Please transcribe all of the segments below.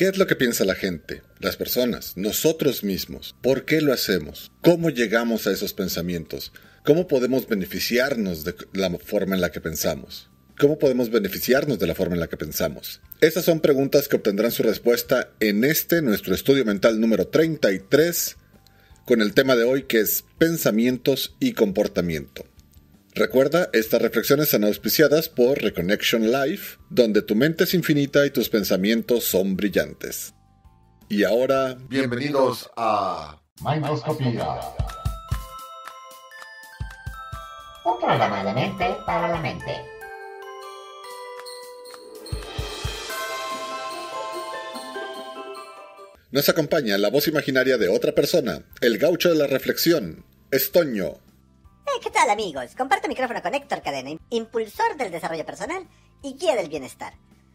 ¿Qué es lo que piensa la gente, las personas, nosotros mismos? ¿Por qué lo hacemos? ¿Cómo llegamos a esos pensamientos? ¿Cómo podemos beneficiarnos de la forma en la que pensamos? ¿Cómo podemos beneficiarnos de la forma en la que pensamos? Estas son preguntas que obtendrán su respuesta en nuestro estudio mental número 33, con el tema de hoy que es pensamientos y comportamiento. Recuerda, estas reflexiones son auspiciadas por Reconnection Life, donde tu mente es infinita y tus pensamientos son brillantes. Y ahora, bienvenidos a Mindoscopía. Un programa de mente para la mente. Nos acompaña la voz imaginaria de otra persona, el gaucho de la reflexión, Estoño. ¿Qué tal, amigos? Comparto micrófono con Héctor Cadena, impulsor del desarrollo personal y guía del bienestar.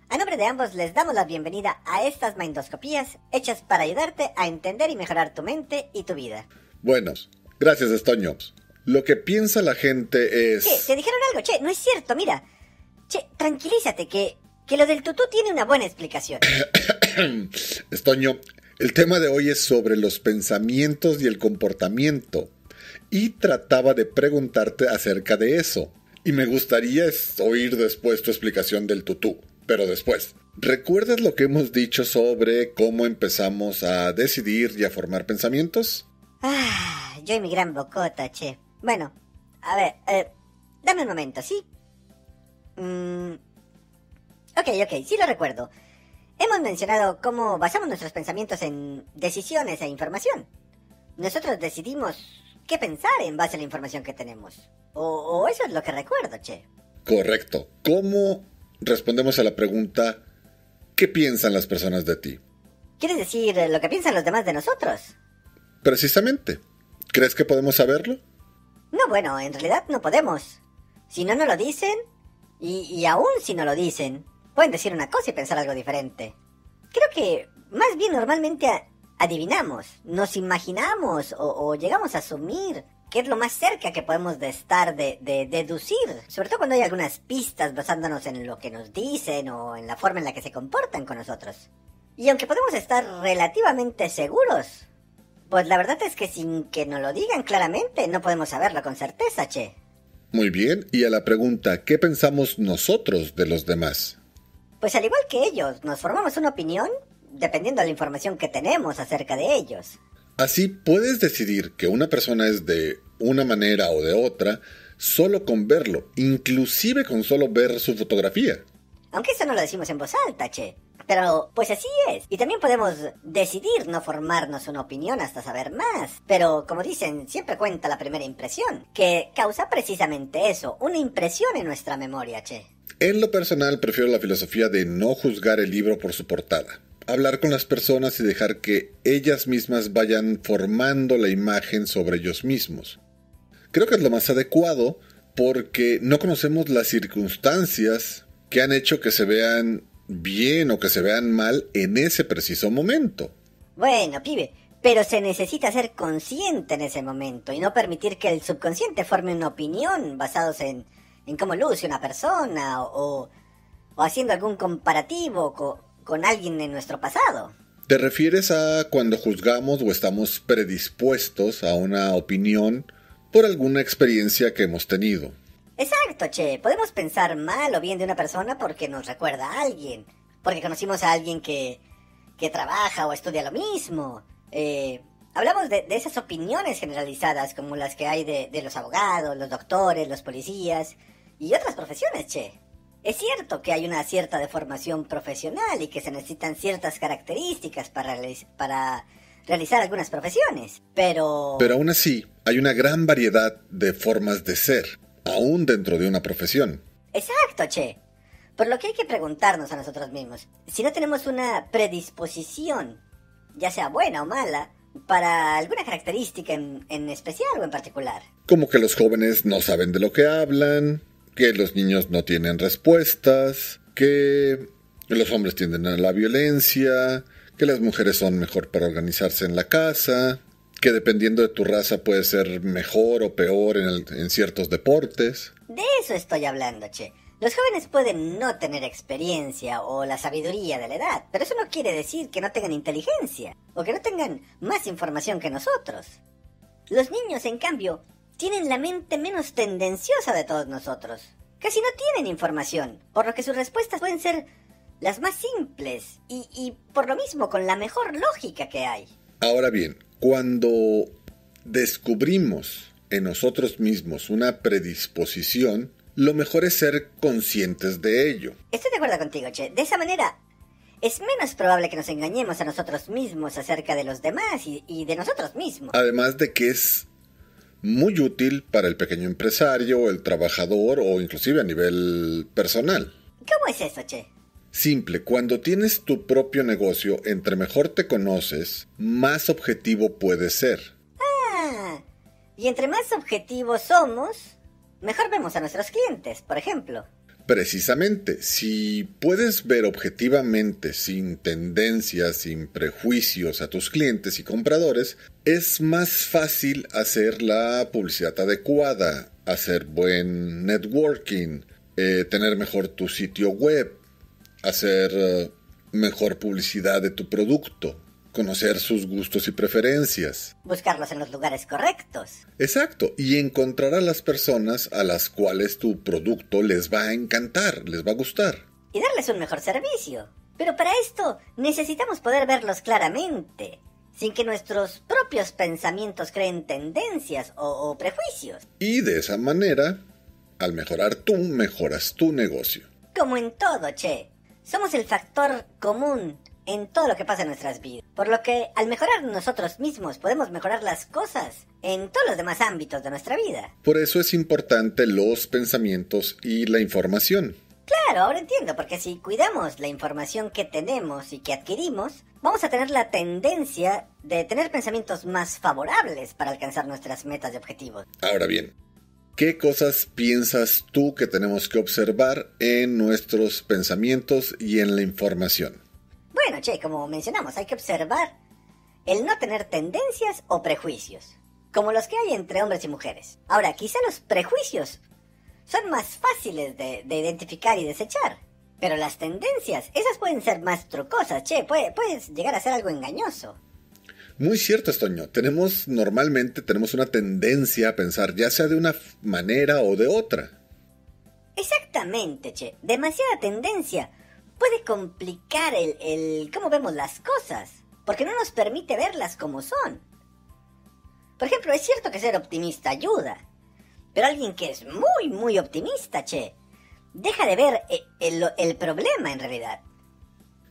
A nombre de ambos les damos la bienvenida a estas mindoscopías hechas para ayudarte a entender y mejorar tu mente y tu vida. Bueno, gracias, Estoño. Lo que piensa la gente es... Che, ¿te dijeron algo? Che, no es cierto, mira. Che, tranquilízate que lo del tutú tiene una buena explicación. Estoño, el tema de hoy es sobre los pensamientos y el comportamiento. Y trataba de preguntarte acerca de eso. Y me gustaría oír después tu explicación del tutú. Pero después, ¿recuerdas lo que hemos dicho sobre cómo empezamos a decidir y a formar pensamientos? Yo y mi gran bocota, che. Bueno, a ver, dame un momento, ¿sí? Ok, sí lo recuerdo. Hemos mencionado cómo basamos nuestros pensamientos en decisiones e información. Nosotros decidimos qué pensar en base a la información que tenemos. O eso es lo que recuerdo, che. Correcto. ¿Cómo respondemos a la pregunta ¿qué piensan las personas de ti? ¿Quieres decir lo que piensan los demás de nosotros? Precisamente. ¿Crees que podemos saberlo? No, bueno, en realidad no podemos. Si no lo dicen, y aún si no lo dicen, pueden decir una cosa y pensar algo diferente. Creo que más bien normalmente adivinamos, nos imaginamos o llegamos a asumir qué es lo más cerca que podemos de estar de deducir, sobre todo cuando hay algunas pistas basándonos en lo que nos dicen o en la forma en la que se comportan con nosotros. Y aunque podemos estar relativamente seguros, pues la verdad es que sin que nos lo digan claramente no podemos saberlo con certeza, che. Muy bien, y a la pregunta ¿qué pensamos nosotros de los demás? Pues al igual que ellos, nos formamos una opinión dependiendo de la información que tenemos acerca de ellos. Así puedes decidir que una persona es de una manera o de otra solo con verlo, inclusive con solo ver su fotografía. Aunque eso no lo decimos en voz alta, che. Pero pues así es. Y también podemos decidir no formarnos una opinión hasta saber más. Pero como dicen, siempre cuenta la primera impresión, que causa precisamente eso, una impresión en nuestra memoria, che. En lo personal prefiero la filosofía de no juzgar el libro por su portada. Hablar con las personas y dejar que ellas mismas vayan formando la imagen sobre ellos mismos. Creo que es lo más adecuado porque no conocemos las circunstancias que han hecho que se vean bien o que se vean mal en ese preciso momento. Bueno, pibe, pero se necesita ser consciente en ese momento y no permitir que el subconsciente forme una opinión basados en cómo luce una persona o haciendo algún comparativo con alguien en nuestro pasado. ¿Te refieres a cuando juzgamos o estamos predispuestos a una opinión por alguna experiencia que hemos tenido? Exacto, che. Podemos pensar mal o bien de una persona porque nos recuerda a alguien, porque conocimos a alguien que trabaja o estudia lo mismo. Hablamos de esas opiniones generalizadas como las que hay de los abogados, los doctores, los policías y otras profesiones, che. Es cierto que hay una cierta deformación profesional y que se necesitan ciertas características para realizar algunas profesiones, pero... Pero aún así, hay una gran variedad de formas de ser, aún dentro de una profesión. Exacto, che. Por lo que hay que preguntarnos a nosotros mismos, si no tenemos una predisposición, ya sea buena o mala, para alguna característica en especial o en particular. Como que los jóvenes no saben de lo que hablan, que los niños no tienen respuestas, que los hombres tienden a la violencia, que las mujeres son mejor para organizarse en la casa, que dependiendo de tu raza puede ser mejor o peor en ciertos deportes. De eso estoy hablando, che. Los jóvenes pueden no tener experiencia o la sabiduría de la edad, pero eso no quiere decir que no tengan inteligencia o que no tengan más información que nosotros. Los niños, en cambio, tienen la mente menos tendenciosa de todos nosotros. Casi no tienen información, por lo que sus respuestas pueden ser las más simples y por lo mismo con la mejor lógica que hay. Ahora bien, cuando descubrimos en nosotros mismos una predisposición, lo mejor es ser conscientes de ello. Estoy de acuerdo contigo, Che. De esa manera, es menos probable que nos engañemos a nosotros mismos acerca de los demás y de nosotros mismos. Además de que es muy útil para el pequeño empresario, el trabajador o inclusive a nivel personal. ¿Cómo es eso, Che? Simple, cuando tienes tu propio negocio, entre mejor te conoces, más objetivo puedes ser. Ah, y entre más objetivos somos, mejor vemos a nuestros clientes, por ejemplo. Precisamente, si puedes ver objetivamente, sin tendencias, sin prejuicios a tus clientes y compradores, es más fácil hacer la publicidad adecuada, hacer buen networking, tener mejor tu sitio web, hacer mejor publicidad de tu producto, conocer sus gustos y preferencias. Buscarlos en los lugares correctos. Exacto, y encontrar a las personas a las cuales tu producto les va a encantar, les va a gustar. Y darles un mejor servicio. Pero para esto necesitamos poder verlos claramente, sin que nuestros propios pensamientos creen tendencias o prejuicios. Y de esa manera, al mejorar tú, mejoras tu negocio. Como en todo, Che, somos el factor común en todo lo que pasa en nuestras vidas. Por lo que al mejorar nosotros mismos podemos mejorar las cosas en todos los demás ámbitos de nuestra vida. Por eso es importante los pensamientos y la información. Claro, ahora entiendo, porque si cuidamos la información que tenemos y que adquirimos, vamos a tener la tendencia de tener pensamientos más favorables para alcanzar nuestras metas y objetivos. Ahora bien, ¿qué cosas piensas tú que tenemos que observar en nuestros pensamientos y en la información? Bueno, Che, como mencionamos, hay que observar el no tener tendencias o prejuicios, como los que hay entre hombres y mujeres. Ahora, quizá los prejuicios son más fáciles de identificar y desechar, pero las tendencias, esas pueden ser más trucosas, Che, puedes llegar a ser algo engañoso. Muy cierto, Estoño. Normalmente tenemos una tendencia a pensar ya sea de una manera o de otra. Exactamente, Che. Demasiada tendencia puede complicar el cómo vemos las cosas, porque no nos permite verlas como son. Por ejemplo, es cierto que ser optimista ayuda, pero alguien que es muy, muy optimista, Che, deja de ver el problema en realidad.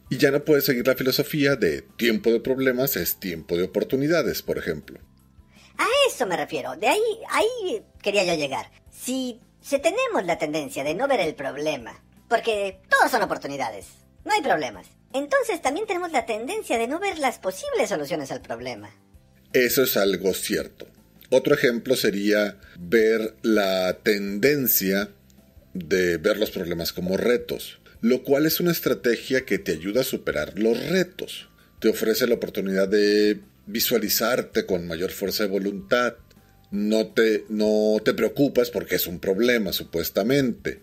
Y ya no puedes seguir la filosofía de tiempo de problemas es tiempo de oportunidades, por ejemplo. A eso me refiero, de ahí quería yo llegar. Si tenemos la tendencia de no ver el problema, porque todos son oportunidades, no hay problemas, entonces también tenemos la tendencia de no ver las posibles soluciones al problema. Eso es algo cierto. Otro ejemplo sería ver la tendencia de ver los problemas como retos, lo cual es una estrategia que te ayuda a superar los retos. Te ofrece la oportunidad de visualizarte con mayor fuerza de voluntad. No te preocupas porque es un problema, supuestamente.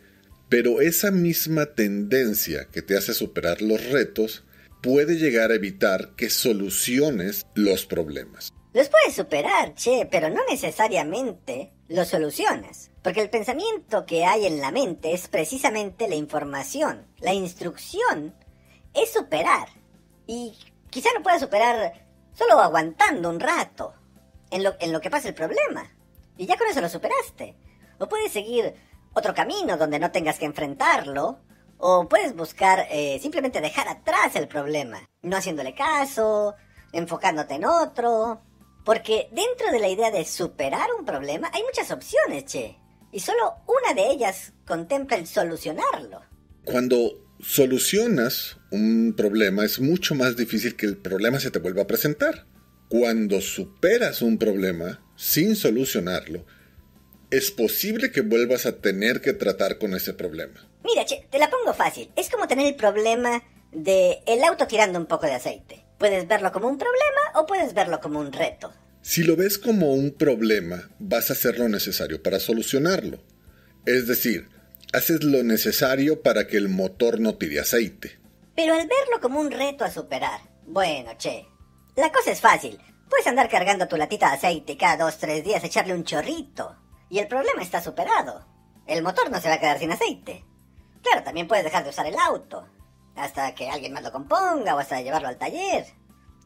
Pero esa misma tendencia que te hace superar los retos puede llegar a evitar que soluciones los problemas. Los puedes superar, Che, pero no necesariamente los solucionas. Porque el pensamiento que hay en la mente es precisamente la información. La instrucción es superar. Y quizá lo puedas superar solo aguantando un rato en lo que pasa el problema. Y ya con eso lo superaste. O puedes seguir otro camino donde no tengas que enfrentarlo. O puedes buscar simplemente dejar atrás el problema. No haciéndole caso, enfocándote en otro. Porque dentro de la idea de superar un problema hay muchas opciones, Che. Y solo una de ellas contempla el solucionarlo. Cuando solucionas un problema es mucho más difícil que el problema se te vuelva a presentar. Cuando superas un problema sin solucionarlo, es posible que vuelvas a tener que tratar con ese problema. Mira, Che, te la pongo fácil. Es como tener el problema de el auto tirando un poco de aceite. Puedes verlo como un problema o puedes verlo como un reto. Si lo ves como un problema, vas a hacer lo necesario para solucionarlo. Es decir, Haces lo necesario para que el motor no tire aceite. Pero al verlo como un reto a superar, bueno, che, la cosa es fácil. Puedes andar cargando tu latita de aceite cada 2-3 días, echarle un chorrito. Y el problema está superado. El motor no se va a quedar sin aceite. Claro, también puedes dejar de usar el auto hasta que alguien más lo componga o hasta llevarlo al taller.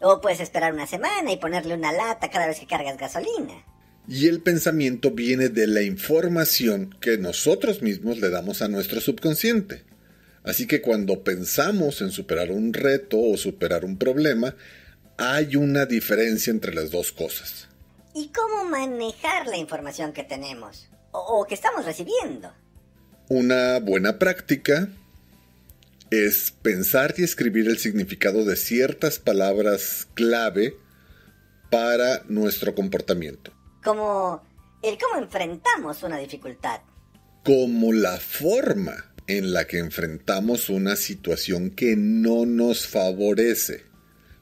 O puedes esperar una semana y ponerle una lata cada vez que cargas gasolina. Y el pensamiento viene de la información que nosotros mismos le damos a nuestro subconsciente. Así que cuando pensamos en superar un reto o superar un problema, hay una diferencia entre las dos cosas. ¿Y cómo manejar la información que tenemos o que estamos recibiendo? Una buena práctica es pensar y escribir el significado de ciertas palabras clave para nuestro comportamiento. Como el cómo enfrentamos una dificultad. Como la forma en la que enfrentamos una situación que no nos favorece.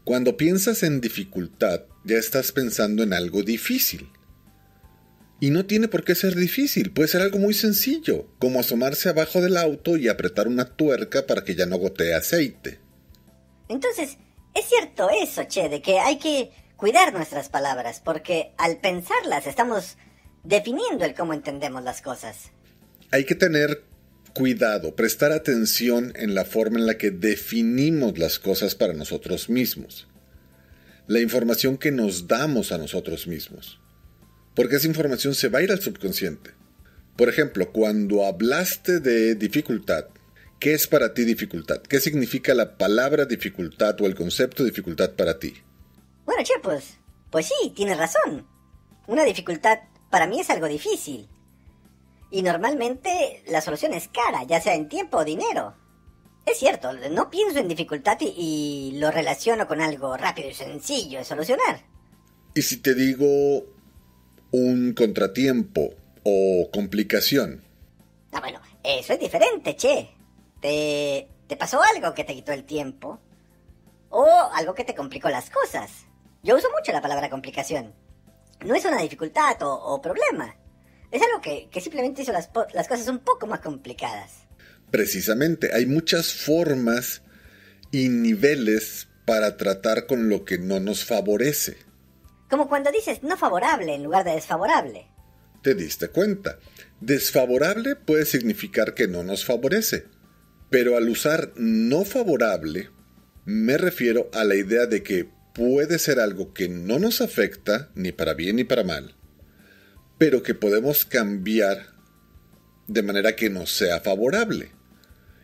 Cuando piensas en dificultad, ya estás pensando en algo difícil. Y no tiene por qué ser difícil, puede ser algo muy sencillo, como asomarse abajo del auto y apretar una tuerca para que ya no gotee aceite. Entonces, es cierto eso, che, de que hay que cuidar nuestras palabras, porque al pensarlas estamos definiendo el cómo entendemos las cosas. Hay que tener cuidado, prestar atención en la forma en la que definimos las cosas para nosotros mismos. La información que nos damos a nosotros mismos. Porque esa información se va a ir al subconsciente. Por ejemplo, cuando hablaste de dificultad, ¿qué es para ti dificultad? ¿Qué significa la palabra dificultad o el concepto de dificultad para ti? Bueno, che, pues sí, tienes razón. Una dificultad para mí es algo difícil. Y normalmente la solución es cara, ya sea en tiempo o dinero. Es cierto, no pienso en dificultad y lo relaciono con algo rápido y sencillo de solucionar. ¿Y si te digo un contratiempo o complicación? Ah, bueno, eso es diferente, che. ¿Te pasó algo que te quitó el tiempo? O algo que te complicó las cosas. Yo uso mucho la palabra complicación. No es una dificultad o problema. Es algo que simplemente hizo las cosas un poco más complicadas. Precisamente, hay muchas formas y niveles para tratar con lo que no nos favorece. Como cuando dices no favorable en lugar de desfavorable. ¿Te diste cuenta? Desfavorable puede significar que no nos favorece. Pero al usar no favorable, me refiero a la idea de que puede ser algo que no nos afecta, ni para bien ni para mal, pero que podemos cambiar de manera que nos sea favorable.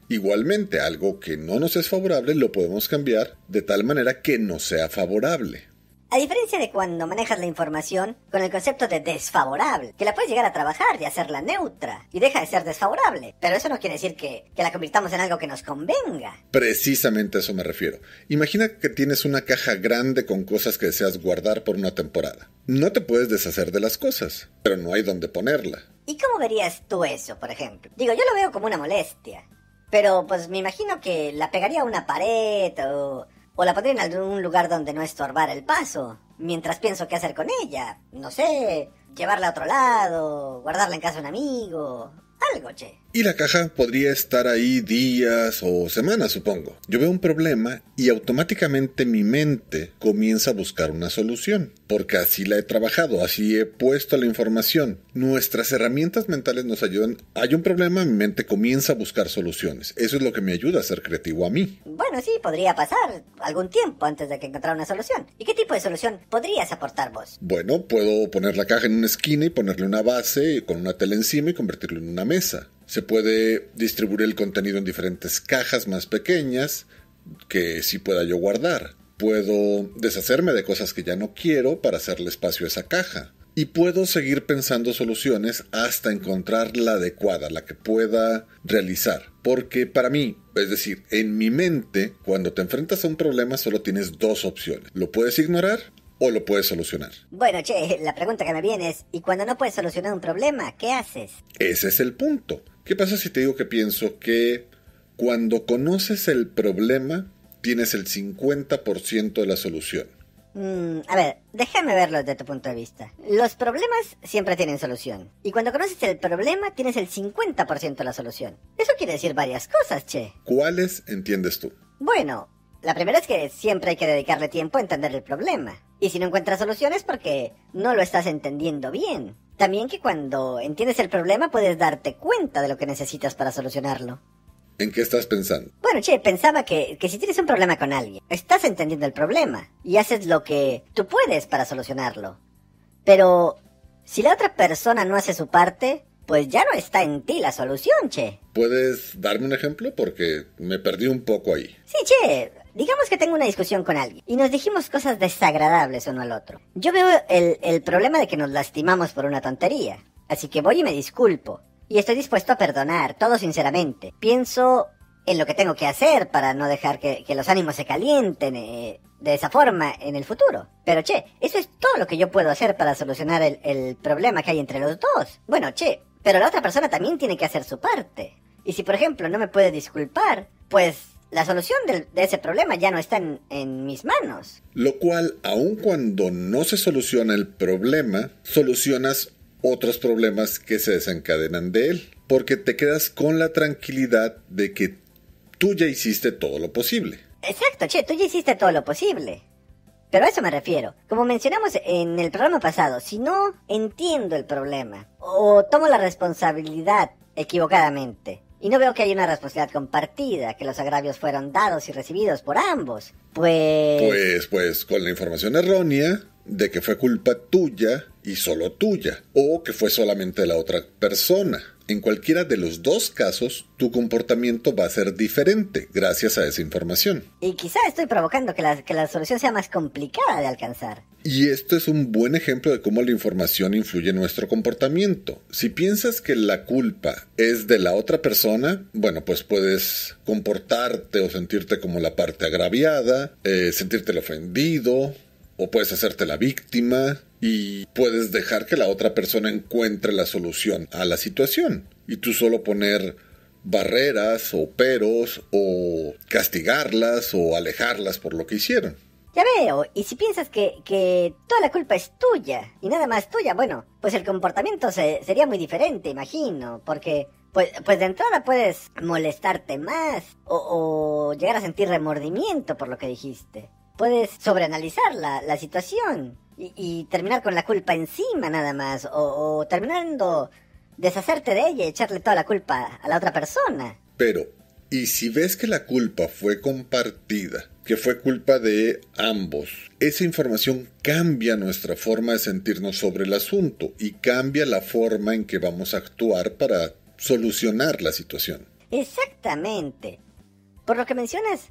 Igualmente, algo que no nos es favorable lo podemos cambiar de tal manera que nos sea favorable. A diferencia de cuando manejas la información con el concepto de desfavorable, que la puedes llegar a trabajar y hacerla neutra, y deja de ser desfavorable. Pero eso no quiere decir que la convirtamos en algo que nos convenga. Precisamente a eso me refiero. Imagina que tienes una caja grande con cosas que deseas guardar por una temporada. No te puedes deshacer de las cosas, pero no hay dónde ponerla. ¿Y cómo verías tú eso, por ejemplo? Digo, yo lo veo como una molestia. Pero pues me imagino que la pegaría a una pared o la pondría en algún lugar donde no estorbara el paso, mientras pienso qué hacer con ella. No sé, llevarla a otro lado, guardarla en casa de un amigo, algo, che. Y la caja podría estar ahí días o semanas, supongo. Yo veo un problema y automáticamente mi mente comienza a buscar una solución, porque así la he trabajado, así he puesto la información. Nuestras herramientas mentales nos ayudan. Hay un problema, mi mente comienza a buscar soluciones. Eso es lo que me ayuda a ser creativo a mí. Bueno, sí, podría pasar algún tiempo antes de que encontrara una solución. ¿Y qué tipo de solución podrías aportar vos? Bueno, puedo poner la caja en una esquina y ponerle una base con una tela encima y convertirlo en una mesa. Se puede distribuir el contenido en diferentes cajas más pequeñas que sí pueda yo guardar. Puedo deshacerme de cosas que ya no quiero para hacerle espacio a esa caja. Y puedo seguir pensando soluciones hasta encontrar la adecuada, la que pueda realizar. Porque para mí, es decir, en mi mente, cuando te enfrentas a un problema solo tienes dos opciones. Lo puedes ignorar o lo puedes solucionar. Bueno, che, la pregunta que me viene es, ¿y cuando no puedes solucionar un problema, qué haces? Ese es el punto. ¿Qué pasa si te digo que pienso que cuando conoces el problema, tienes el 50% de la solución? A ver, déjame verlo desde tu punto de vista. Los problemas siempre tienen solución. Y cuando conoces el problema, tienes el 50% de la solución. Eso quiere decir varias cosas, che. ¿Cuáles entiendes tú? Bueno, la primera es que siempre hay que dedicarle tiempo a entender el problema. Y si no encuentras soluciones porque no lo estás entendiendo bien. También que cuando entiendes el problema puedes darte cuenta de lo que necesitas para solucionarlo. ¿En qué estás pensando? Bueno, che, pensaba que si tienes un problema con alguien, estás entendiendo el problema y haces lo que tú puedes para solucionarlo. Pero si la otra persona no hace su parte, pues ya no está en ti la solución, che. ¿Puedes darme un ejemplo? Porque me perdí un poco ahí. Sí, che, digamos que tengo una discusión con alguien y nos dijimos cosas desagradables uno al otro. Yo veo el problema de que nos lastimamos por una tontería, así que voy y me disculpo. Y estoy dispuesto a perdonar, todo sinceramente. Pienso en lo que tengo que hacer para no dejar que los ánimos se calienten de esa forma en el futuro. Pero che, eso es todo lo que yo puedo hacer para solucionar el problema que hay entre los dos. Bueno, che, pero la otra persona también tiene que hacer su parte. Y si por ejemplo no me puede disculpar, pues la solución de ese problema ya no está en mis manos. Lo cual, aun cuando no se soluciona el problema, solucionas otros problemas que se desencadenan de él, porque te quedas con la tranquilidad de que tú ya hiciste todo lo posible. Exacto, che, tú ya hiciste todo lo posible. Pero a eso me refiero. Como mencionamos en el programa pasado, si no entiendo el problema, o tomo la responsabilidad equivocadamente, y no veo que hay una responsabilidad compartida, que los agravios fueron dados y recibidos por ambos, Pues con la información errónea de que fue culpa tuya y solo tuya, o que fue solamente de la otra persona. En cualquiera de los dos casos, tu comportamiento va a ser diferente gracias a esa información. Y quizá estoy provocando que la solución sea más complicada de alcanzar. Y esto es un buen ejemplo de cómo la información influye en nuestro comportamiento. Si piensas que la culpa es de la otra persona, bueno, pues puedes comportarte o sentirte como la parte agraviada, sentirte el ofendido, o puedes hacerte la víctima y puedes dejar que la otra persona encuentre la solución a la situación. Y tú solo poner barreras o peros o castigarlas o alejarlas por lo que hicieron. Ya veo, y si piensas que toda la culpa es tuya y nada más tuya, bueno, pues el comportamiento sería muy diferente, imagino, porque pues de entrada puedes molestarte más o llegar a sentir remordimiento por lo que dijiste. Puedes sobreanalizar la situación y terminar con la culpa encima nada más, o terminando deshacerte de ella y echarle toda la culpa a la otra persona. Pero, ¿y si ves que la culpa fue compartida, que fue culpa de ambos? Esa información cambia nuestra forma de sentirnos sobre el asunto y cambia la forma en que vamos a actuar para solucionar la situación. Exactamente. Por lo que mencionas,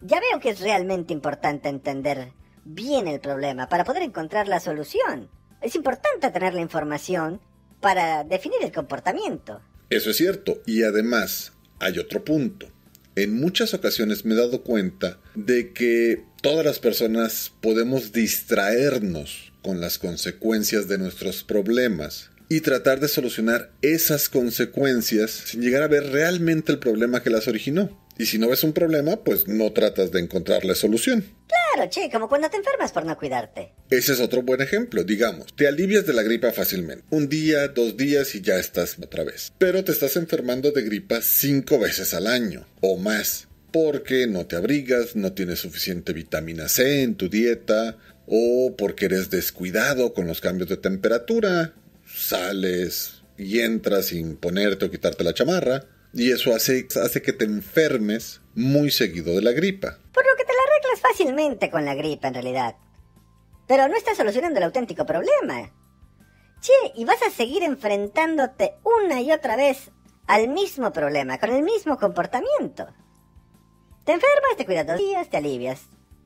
ya veo que es realmente importante entender bien el problema para poder encontrar la solución. Es importante tener la información para definir el comportamiento. Eso es cierto, y además hay otro punto. En muchas ocasiones me he dado cuenta de que todas las personas podemos distraernos con las consecuencias de nuestros problemas y tratar de solucionar esas consecuencias sin llegar a ver realmente el problema que las originó. Y si no ves un problema, pues no tratas de encontrarle solución. Claro, che, como cuando te enfermas por no cuidarte. Ese es otro buen ejemplo. Digamos, te alivias de la gripa fácilmente. 1 día, 2 días y ya estás otra vez. Pero te estás enfermando de gripa 5 veces al año o más. Porque no te abrigas, no tienes suficiente vitamina C en tu dieta, o porque eres descuidado con los cambios de temperatura. Sales y entras sin ponerte o quitarte la chamarra. Y eso hace que te enfermes muy seguido de la gripa. Por lo que te la arreglas fácilmente con la gripa en realidad. Pero no estás solucionando el auténtico problema. Che, y vas a seguir enfrentándote una y otra vez al mismo problema, con el mismo comportamiento. Te enfermas, te cuidas 2 días, te alivias.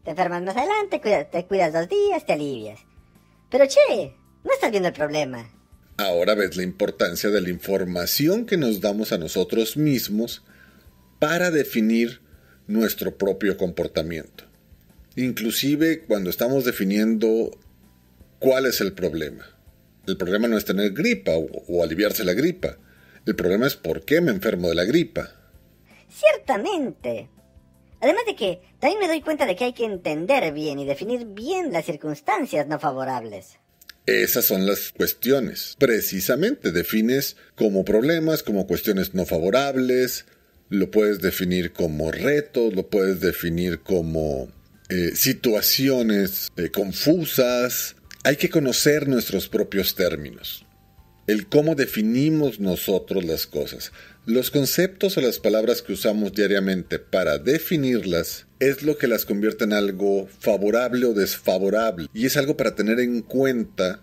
Te enfermas más adelante, te cuidas 2 días, te alivias. Pero che, no estás viendo el problema. Ahora ves la importancia de la información que nos damos a nosotros mismos para definir nuestro propio comportamiento. Inclusive cuando estamos definiendo cuál es el problema. El problema no es tener gripa o aliviarse la gripa. El problema es por qué me enfermo de la gripa. Ciertamente. Además de que también me doy cuenta de que hay que entender bien y definir bien las circunstancias no favorables. Esas son las cuestiones. Precisamente defines como problemas, como cuestiones no favorables, lo puedes definir como retos, lo puedes definir como situaciones confusas. Hay que conocer nuestros propios términos. El cómo definimos nosotros las cosas. Los conceptos o las palabras que usamos diariamente para definirlas es lo que las convierte en algo favorable o desfavorable. Y es algo para tener en cuenta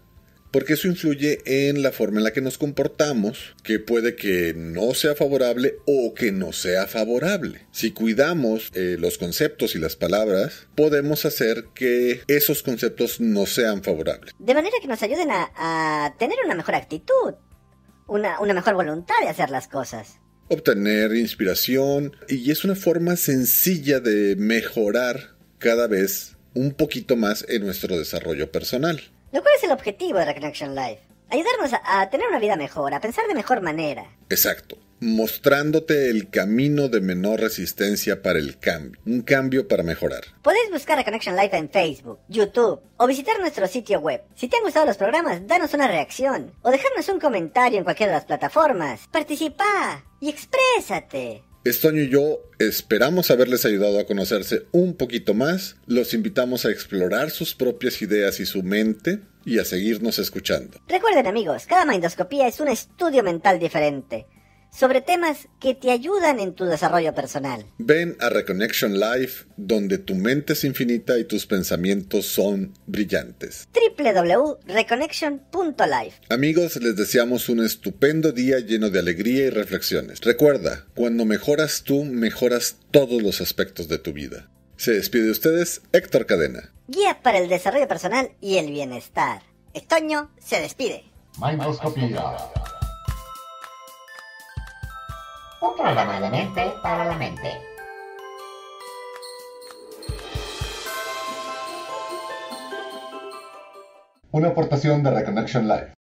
porque eso influye en la forma en la que nos comportamos, que puede que no sea favorable o que no sea favorable. Si cuidamos los conceptos y las palabras, podemos hacer que esos conceptos no sean favorables. De manera que nos ayuden a tener una mejor actitud, una mejor voluntad de hacer las cosas. Obtener inspiración, y es una forma sencilla de mejorar cada vez un poquito más en nuestro desarrollo personal. Lo cual es el objetivo de Reconnection Life. Ayudarnos a tener una vida mejor, a pensar de mejor manera. Exacto. Mostrándote el camino de menor resistencia para el cambio. Un cambio para mejorar. Podéis buscar Reconnection Life en Facebook, YouTube o visitar nuestro sitio web. Si te han gustado los programas, danos una reacción o dejarnos un comentario en cualquiera de las plataformas. Participa y exprésate. Estoño y yo esperamos haberles ayudado a conocerse un poquito más. Los invitamos a explorar sus propias ideas y su mente y a seguirnos escuchando. Recuerden, amigos, cada mindoscopía es un estudio mental diferente sobre temas que te ayudan en tu desarrollo personal. Ven a Reconnection Life, donde tu mente es infinita y tus pensamientos son brillantes. www.reconnection.life. Amigos, les deseamos un estupendo día lleno de alegría y reflexiones. Recuerda, cuando mejoras tú, mejoras todos los aspectos de tu vida. Se despide de ustedes, Héctor Cadena. Guía para el desarrollo personal y el bienestar. Estoño se despide. Mindoscopía. Un programa de mente para la mente. Una aportación de Reconnection Live.